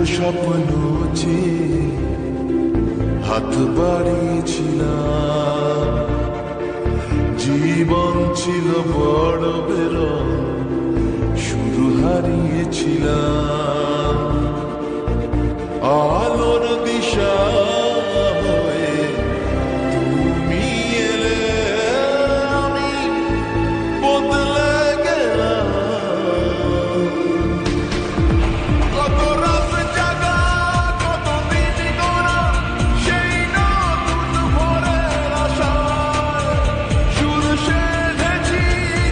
স্বপ্ন যে হাত বাড়িয়েছিলাম, জীবন ছিল বড় বেরং, শুরু হারিয়েছিলাম। আলোর দিশা হয়ে তুমি এলে, আমি বদলে গেলাম। কত রাত জাগা, কত দিন গোনা, সেই নতুন ভোরের আশায় সুর সেধেছি,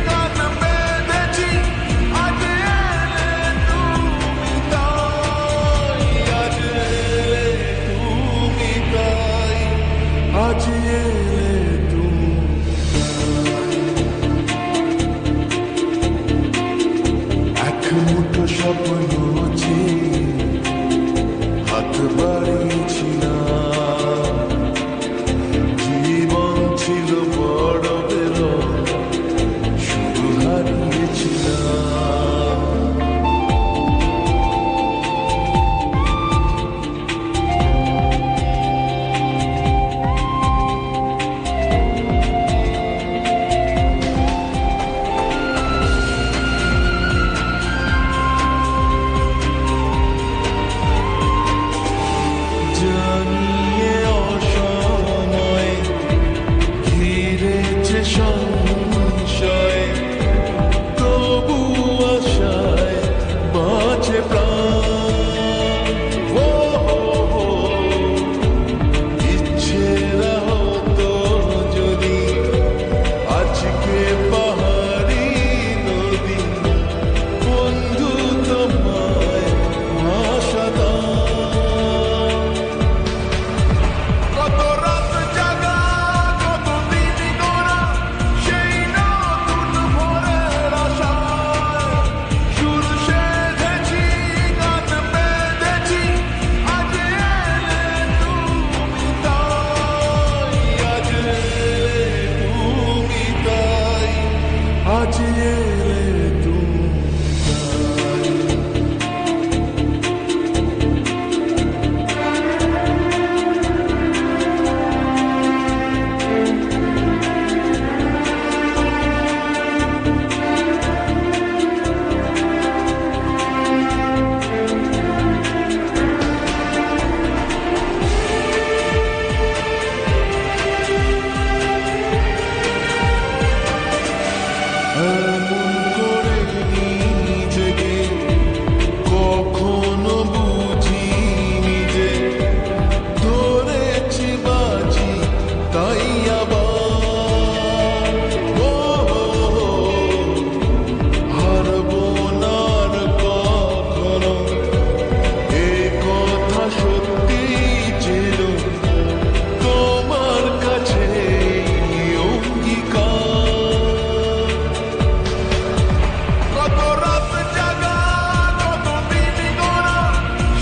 গান বেঁধেছি, আজ এলে তুমি তাই, আজ এলে তুমি তাই, আজ এলে তুমি। এক মুঠো স্বপ্ন যে হাত বাড়িয়েছিলাম, জীবন ছিল বড় বেরং, শুরু হারিয়েছিলাম। জানিয়ে অসময় ঘিরেছে সংশয়, তবু আশায় বাঁচে প্রাণ। ও ইচ্ছেরা হতো যদি আজকে পাহাড়ি নদী, বন্ধু তোমায় ভাষা দাও। কত রাত জাগা, কত দিন গোনা, সেই নতুন ভোরের আশায় সুর সেধেছি, গান বেঁধেছি, আজ এলে তুমি তাই, আজ এলে তুমি তাই, আজ এলে তুমি তাই। এমন করে নিজেকে কখনো বুঝিনি যে, ধরেছি বাজি তাই আবার। ও হারবো না আর কখনো, এ কথা সত্যি ছিল তোমার কাছে অঙ্গীকার। কত রাত জাগা, কত দিন গোনা,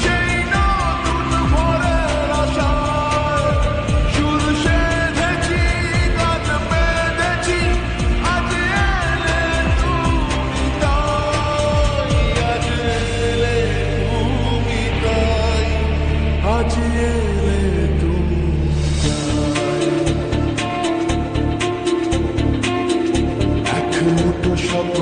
সেই নতুন ভোরের আশায় সুর সেধেছি, গান বেঁধেছি, আজ এলে তুমি তাই, আজ এলে তুমি তাই, আজ এলে তুমি তাই। এক মুঠো স্বপ্ন